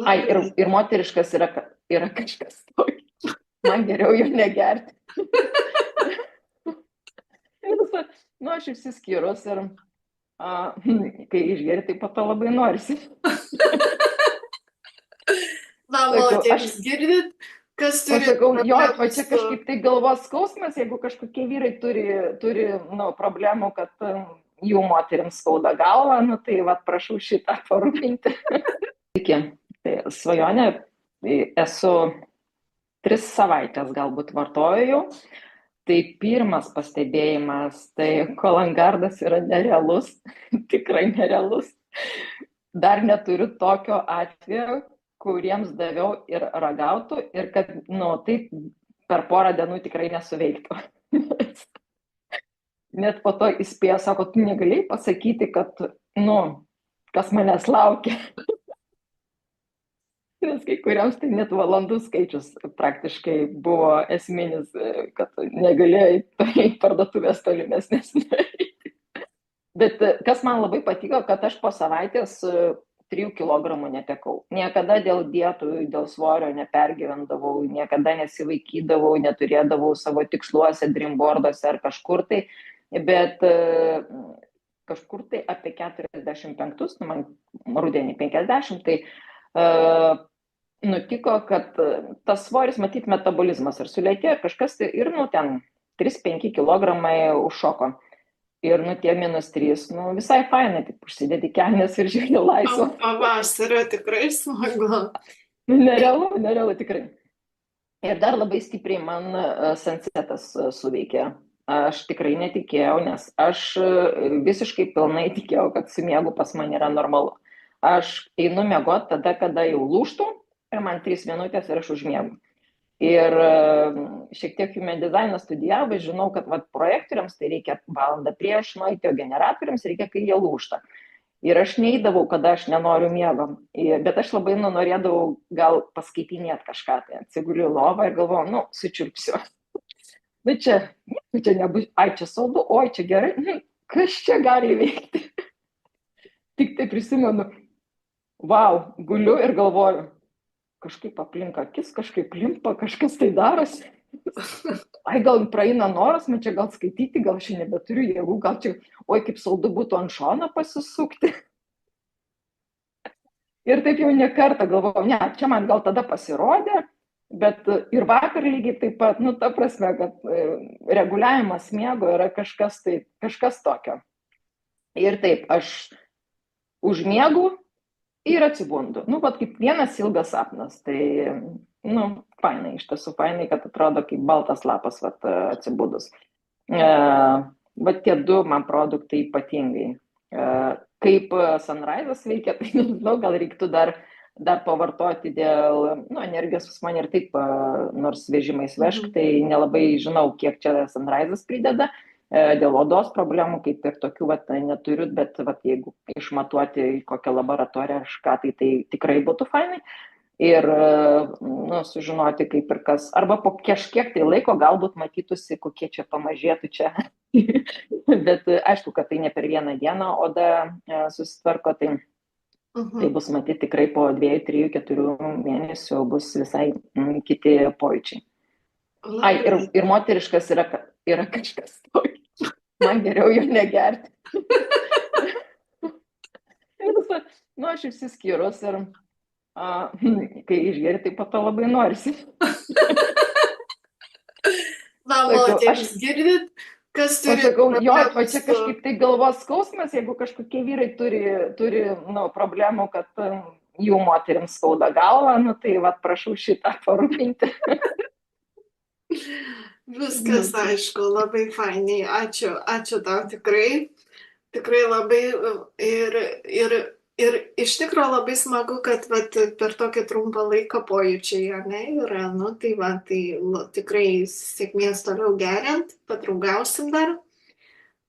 Ai, ir, Labai. ir moteriškas yra kažkas tokio. Man geriau jo negerti. Nu, aš išsiskyrus ir kai išgeri, tai po to labai norisi. Na, Sakau, moteris, girdit, kas aš turi sakau, jo, o problemų čia su... kažkaip tai galvos skausmas, jeigu kažkokie vyrai turi nu, problemų, kad jų moteriams skauda galvą, nu, tai va, prašau šitą parūpinti. Iki, tai svajonė, esu 3 savaitės galbūt vartoju jau. Tai pirmas pastebėjimas, tai kolangardas yra nerealus, tikrai nerealus. Dar neturiu tokio atveju, kuriems daviau ir ragautų, ir kad, nu, taip per porą dienų tikrai nesuveiktų. Net po to įspėjo, sako, tu negalėjai pasakyti, kad, nu, kas manęs laukia. Nes kai kuriems tai net valandų skaičius praktiškai buvo esminis, kad negalėjai į parduotuvės tolimesnės nueiti. Bet kas man labai patiko, kad aš po savaitės 3 kilogramų netekau. Niekada dėl dietų, dėl svorio nepergyvendavau, niekada nesivaikydavau, neturėdavau savo tiksluose, dreamboarduose ar kažkur tai, bet kažkur tai apie 45, nu man rudenį 50, tai nutiko, kad tas svoris, matyt, metabolizmas ir sulėtėjo kažkas tai ir, nu, ten 3-5 kilogramai užšoko. Ir, nu, tie -3, nu, visai fainai, taip užsidėti kelnes ir žiūrėti laisvą. Pavasario tikrai smagu. Nerealu tikrai. Ir dar labai stipriai man sunsetas suveikė. Aš tikrai netikėjau, nes aš visiškai pilnai tikėjau, kad su miegu pas mane yra normalu. Aš einu miegoti tada, kada jau lūštų, ir man 3 minutės ir aš užmiegu. Ir šiek tiek human dizainą studijavau, žinau, kad vat, projektoriams tai reikia valandą prieš nueiti, o generatoriams reikia, kai jie lūšta. Ir aš neįdavau, kada aš nenoriu miego. Bet aš labai norėdavau gal paskaitinėti kažką, tai atsiguliu lovą ir galvoju, nu, sučiurpsiu. Bet čia nebus, ai, čia saldu, oi, čia gerai, kas čia gali veikti. Tik tai prisimenu, wow, guliu ir galvoju, kažkaip aplink akis, kažkaip limpa, kažkas tai darosi. Ai, gal praeina noras, man čia gal skaityti, gal aš nebeturiu jėgų, gal čia, oi, kaip saldu būtų ant šono pasisukti. Ir taip jau ne kartą galvojau, ne, čia man gal tada pasirodė, bet ir vakar lygiai taip pat, nu, ta prasme, kad reguliavimas miego yra kažkas tokio. Ir taip, aš užmiegu ir atsibundu. Nu, pat kaip vienas ilgas sapnas, tai, nu, fainai, iš tiesų fainai, kad atrodo kaip baltas lapas, vat, atsibudus. Bet tie 2 man produktai ypatingai. Kaip Sunrise'as veikia, tai nežinau, gal reiktų dar pavartoti dėl, nu, energijos pas mane ir taip, nors vežimais vežk, tai nelabai žinau, kiek čia Sunrise'as prideda. Dėl odos problemų, kaip ir tokių vat, neturiu, bet vat, jeigu išmatuoti į kokią laboratoriją ar ką, tai tikrai būtų fainai. Ir nu, sužinoti, kaip ir kas. Arba po kažkiek tai laiko galbūt matytųsi, kokie čia pamažėtų čia. Bet aišku, kad tai ne per vieną dieną oda susitvarko, tai bus matyti tikrai po 2, 3, 4 mėnesių bus visai kiti pojūčiai. Ai, ir moteriškas yra kažkas tokio. Man geriau jo negerti. Nu, aš išsiskyrus ir kai išgeri, tai po to labai norisi. Na, moteris, girdit, kas turi... Aš sakau, jo, o čia kažkaip tai galvos skausmas, jeigu kažkokie vyrai turi nu, problemų, kad jų moteriams skauda galvą, nu, tai va, prašau šitą parūpinti. Viskas aišku, labai fainiai, ačiū tau tikrai labai ir iš tikrųjų labai smagu, kad vat, per tokį trumpą laiką pojūčiai, ne, yra, nu, tai va, tai tikrai sėkmės toliau geriant, padraugausim dar,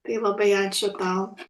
tai labai ačiū tau.